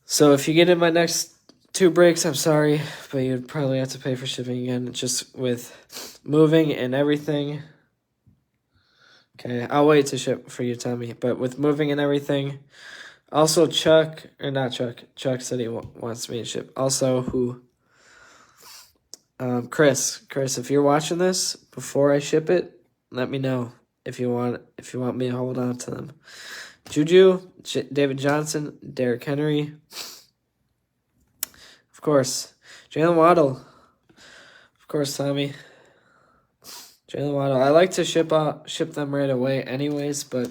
So if you get in my next 2 breaks, I'm sorry, but you'd probably have to pay for shipping again, just with moving and everything. Okay, I'll wait to ship for you, Tommy, but with moving and everything. Also, Chuck said he wants me to ship. Also, Chris, if you're watching this before I ship it, let me know if you want me to hold on to them. Juju, David Johnson, Derrick Henry, of course, Jalen Waddle, of course, Tommy. Jalen Waddle. I like to ship them right away, anyways, but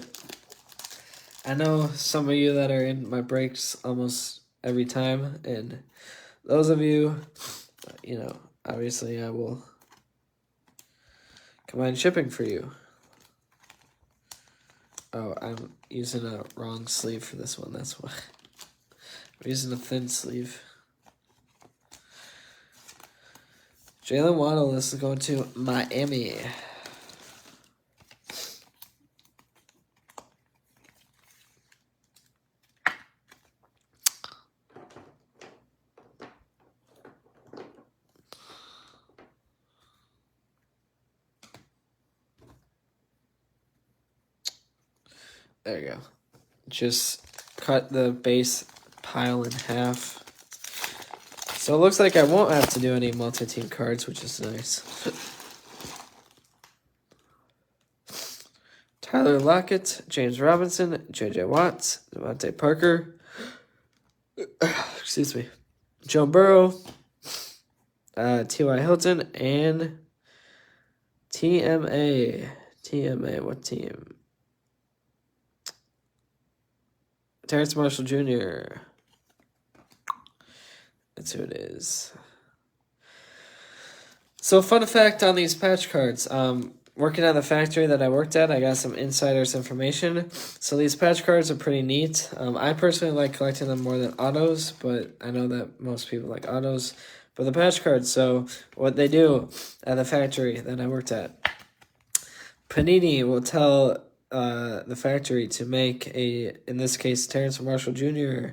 I know some of you that are in my breaks almost every time, and those of you, obviously I will combine shipping for you. Oh, I'm using a wrong sleeve for this one, that's why. I'm using a thin sleeve. Jalen Waddle, this is going to Miami. There you go. Just cut the base pile in half. So it looks like I won't have to do any multi-team cards, which is nice. Tyler Lockett, James Robinson, J.J. Watts, Devontae Parker, excuse me, Joe Burrow, T.Y. Hilton, and TMA. TMA, what team? Terrence Marshall Jr. That's who it is. So, fun fact on these patch cards. Working at the factory that I worked at, I got some insider's information. So, these patch cards are pretty neat. I personally like collecting them more than autos, but I know that most people like autos. But the patch cards, so what they do at the factory that I worked at, Panini will tell the factory to make in this case, Terrence Marshall Jr.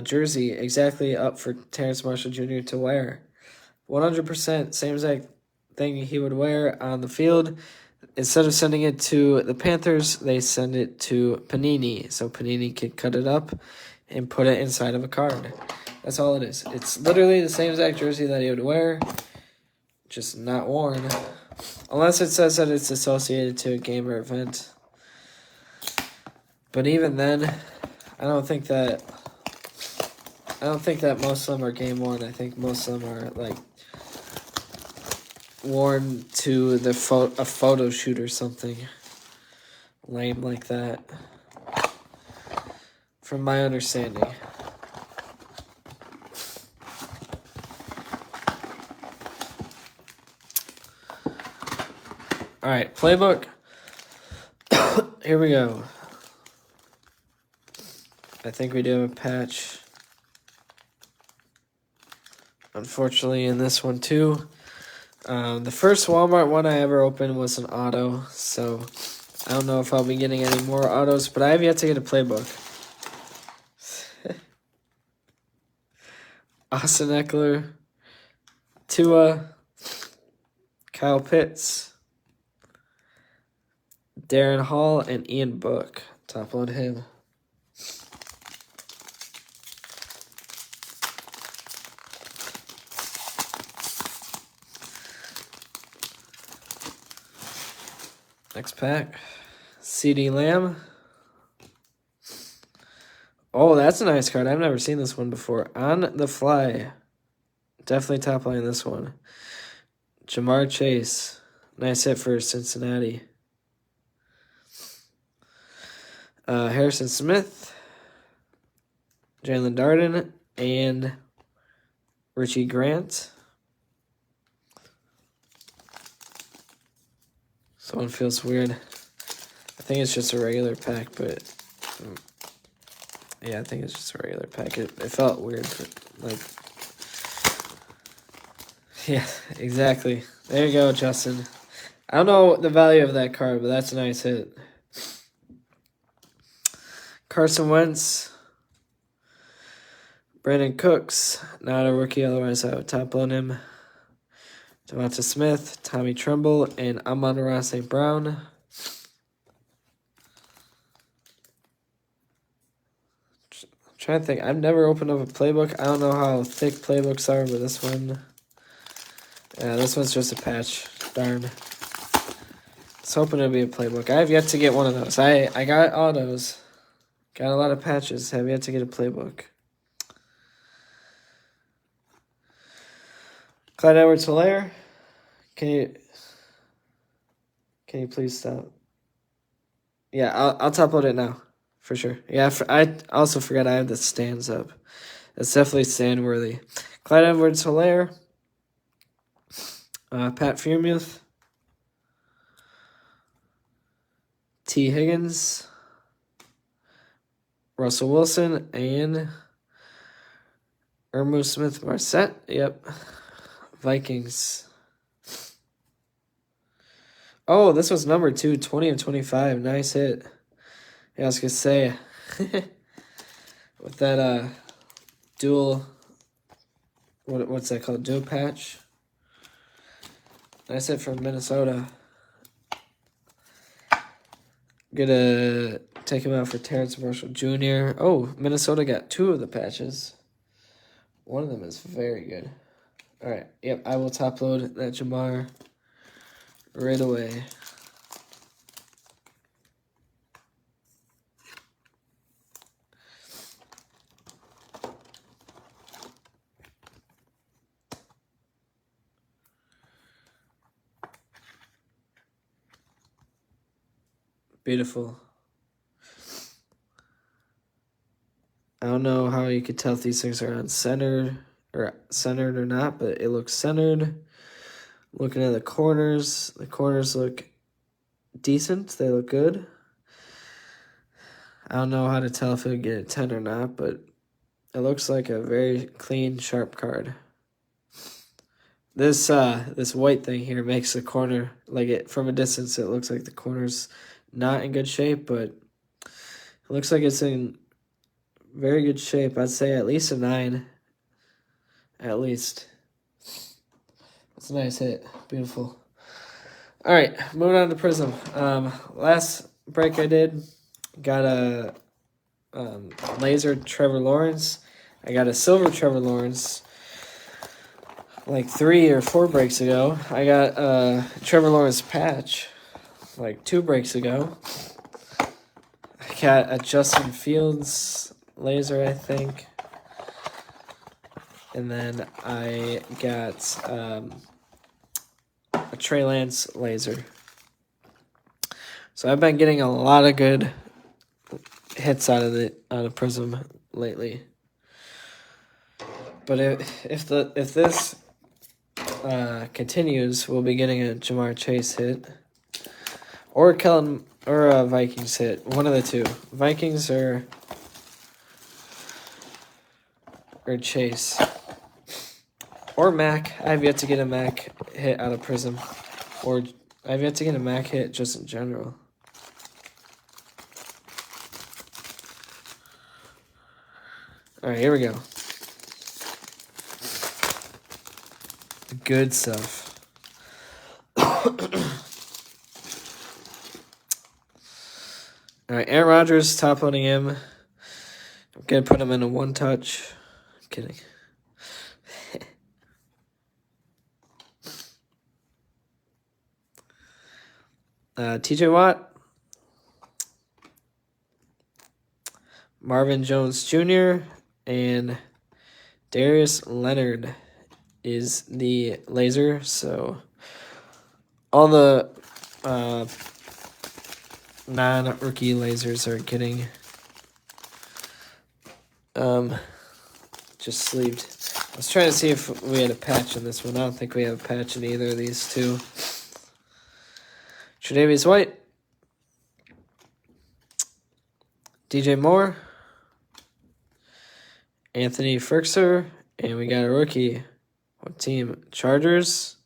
Jersey exactly up for Terrence Marshall Jr. to wear. 100% same exact thing he would wear on the field. Instead of sending it to the Panthers, they send it to Panini. So Panini could cut it up and put it inside of a card. That's all it is. It's literally the same exact jersey that he would wear, just not worn. Unless it says that it's associated to a game or event. But even then, I don't think that most of them are game worn. I think most of them are like worn to a photo shoot or something lame like that, from my understanding. All right, playbook. Here we go. I think we do have a patch. Unfortunately, in this one too. The first Walmart one I ever opened was an auto, so I don't know if I'll be getting any more autos, but I have yet to get a playbook. Austin Eckler, Tua, Kyle Pitts, Darren Hall, and Ian Book. Top load him. Next pack, CD Lamb. Oh, that's a nice card. I've never seen this one before. On the Fly. Definitely top line this one. Jamar Chase. Nice hit for Cincinnati. Harrison Smith. Jalen Darden, and Richie Grant. This one feels weird. I think it's just a regular pack, but yeah, I think it's just a regular pack. It felt weird, but like, yeah, exactly. There you go, Justin. I don't know the value of that card, but that's a nice hit. Carson Wentz, Brandon Cooks, not a rookie, otherwise I would top load him. Devonta Smith, Tommy Tremble, and Amon-Ra St. Brown. I'm trying to think. I've never opened up a playbook. I don't know how thick playbooks are, but this one... Yeah, this one's just a patch. Darn. I was hoping it'd be a playbook. I have yet to get one of those. I got autos. Got a lot of patches. Have yet to get a playbook. Clyde Edwards-Helaire. Can you please stop? Yeah, I'll top load it now. For sure. Yeah, I also forgot I have the stands up. That's definitely stand worthy. Clyde Edwards-Helaire. Pat Freiermuth. T. Higgins. Russell Wilson. And Irmo Smith-Marset. Yep. Vikings. Oh, this was number 2, 20 of 25. Nice hit. Yeah, I was going to say, with that dual, what's that called? Dual patch. Nice hit from Minnesota. Gonna take him out for Terrence Marshall Jr. Oh, Minnesota got 2 of the patches. One of them is very good. All right, yep, I will top load that Jamar right away. Beautiful. I don't know how you could tell if these things are centered or not, but it looks centered. Looking at the corners look decent. They look good. I don't know how to tell if it would get a 10 or not, but it looks like a very clean, sharp card. This white thing here makes the corner, from a distance, it looks like the corner's not in good shape, but it looks like it's in very good shape. I'd say at least a 9. At least. It's a nice hit. Beautiful. All right, moving on to Prism. Last break I did, got a laser Trevor Lawrence. I got a silver Trevor Lawrence like 3 or 4 breaks ago. I got a Trevor Lawrence patch like 2 breaks ago. I got a Justin Fields laser, I think. And then I got a Trey Lance laser. So I've been getting a lot of good hits out of Prism lately. But if this continues, we'll be getting a Jamar Chase hit, or a Vikings hit. One of the two, Vikings or Chase, or Mac. I've yet to get a Mac hit out of Prism, or I've yet to get a Mac hit just in general. All right, here we go. Good stuff. All right, Aaron Rodgers, top loading him. I'm going to put him in a 1-touch. I'm kidding. TJ Watt. Marvin Jones Jr. and Darius Leonard is the laser. So all the non-rookie lasers are getting Just sleeved. I was trying to see if we had a patch in this one. I don't think we have a patch in either of these two. Tre'Davious White. DJ Moore. Anthony Firkser. And we got a rookie. What team? Chargers.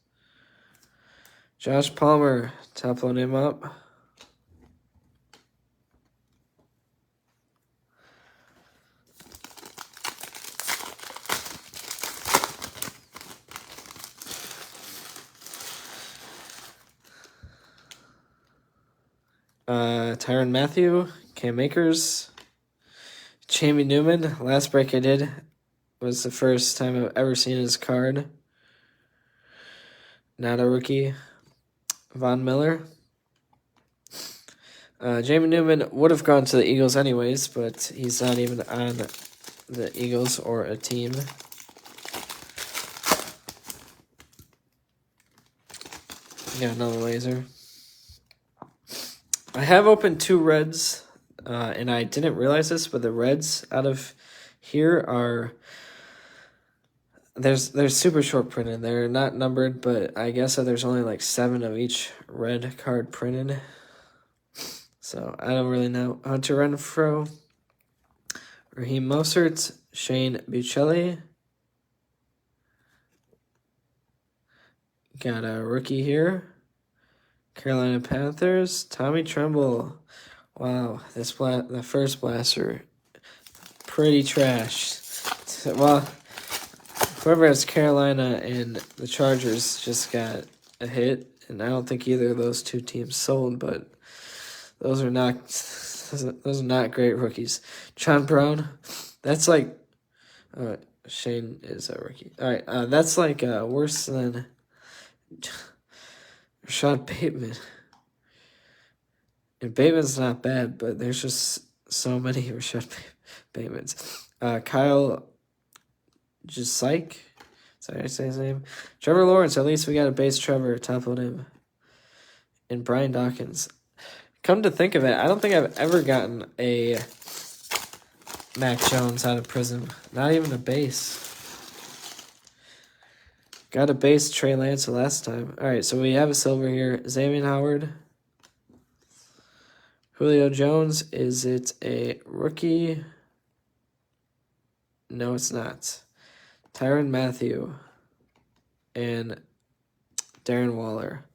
Josh Palmer. Top load him up. Tyrann Mathieu, Cam Akers, Jamie Newman. Last break I did was the first time I've ever seen his card. Not a rookie. Von Miller. Jamie Newman would have gone to the Eagles anyways, but he's not even on the Eagles or a team. Got another laser. I have opened 2 reds, and I didn't realize this, but the reds out of here are they're super short printed. They're not numbered, but I guess there's only like 7 of each red card printed. So I don't really know. Hunter Renfrow, Raheem Mostert, Shane Buechele. Got a rookie here. Carolina Panthers, Tommy Tremble. Wow, the first blaster, pretty trash. Well, whoever has Carolina and the Chargers just got a hit, and I don't think either of those 2 teams sold, but those are not great rookies. John Brown, that's like, Shane is a rookie. All right, that's like worse than Rashad Bateman. And Bateman's not bad, but there's just so many Rashad Batemans. Kyle Jasike. Sorry, I say his name. Trevor Lawrence. At least we got a base Trevor. Top on him. And Brian Dawkins. Come to think of it, I don't think I've ever gotten a Mac Jones out of Prism. Not even a base. Got a base Trey Lance last time. All right, so we have a silver here. Xavier Howard. Julio Jones. Is it a rookie? No, it's not. Tyrann Mathieu. And Darren Waller.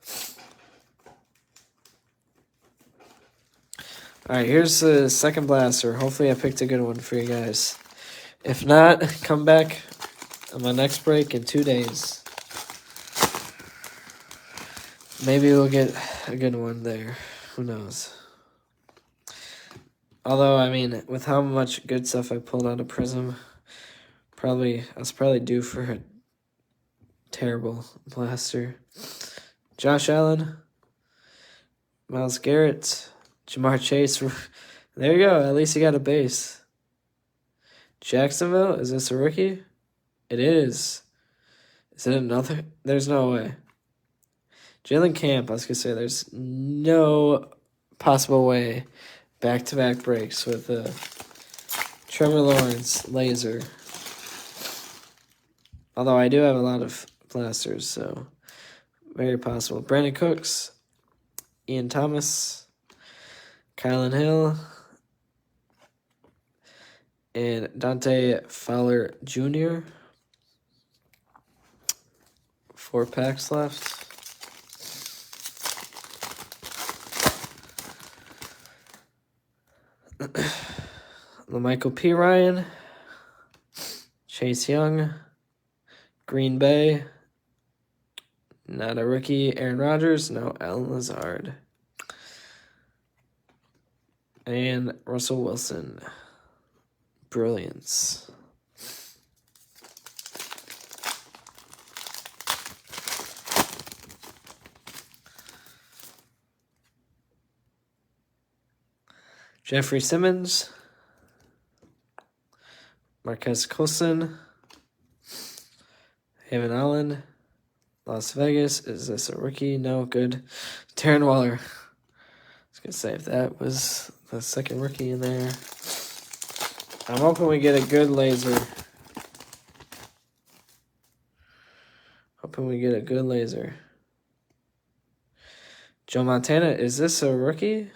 All right, here's the second blaster. Hopefully I picked a good one for you guys. If not, come back on my next break in 2 days. Maybe we'll get a good one there. Who knows? Although, I mean, with how much good stuff I pulled out of Prism, I was probably due for a terrible blaster. Josh Allen, Myles Garrett, Jamar Chase. There you go. At least you got a base. Jacksonville, is this a rookie? It is. Is it another? There's no way. Jalen Camp, I was going to say, there's no possible way. Back-to-back breaks with Trevor Lawrence laser. Although I do have a lot of blasters, so very possible. Brandon Cooks, Ian Thomas, Kylan Hill, and Dante Fowler Jr. 4 packs left. LaMichael P. Ryan, Chase Young, Green Bay, not a rookie, Aaron Rodgers, no, Allen Lazard, and Russell Wilson. Brilliance. Jeffrey Simmons, Marquez Colson, Haven Allen, Las Vegas. Is this a rookie? No, good. Darren Waller. I was going to say if that was the second rookie in there. I'm hoping we get a good laser. Hoping we get a good laser. Joe Montana, is this a rookie?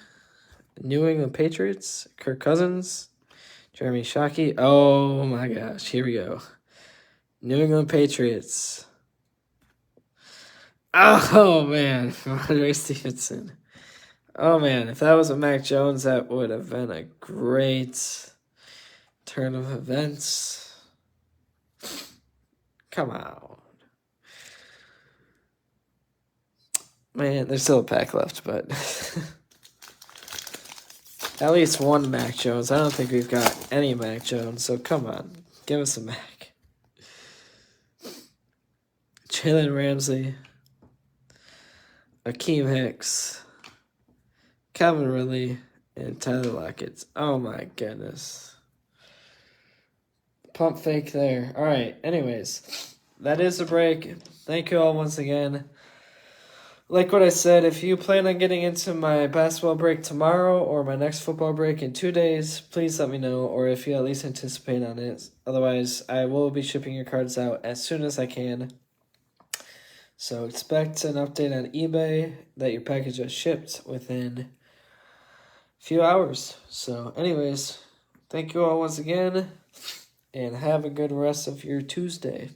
New England Patriots? Kirk Cousins? Jeremy Shockey? Oh my gosh, here we go. New England Patriots. Oh man, Rodgers Stevenson. Oh man, if that was a Mac Jones, that would have been a great turn of events. Come on. Man, there's still a pack left, but at least one Mac Jones. I don't think we've got any Mac Jones, so come on. Give us a Mac. Jalen Ramsey. Akeem Hicks. Calvin Ridley. And Tyler Lockett. Oh my goodness. Pump fake there. All right, anyways. That is a break. Thank you all once again. Like what I said, if you plan on getting into my basketball break tomorrow or my next football break in 2 days, please let me know, or if you at least anticipate on it. Otherwise, I will be shipping your cards out as soon as I can. So expect an update on eBay that your package is shipped within a few hours. So anyways, thank you all once again, and have a good rest of your Tuesday.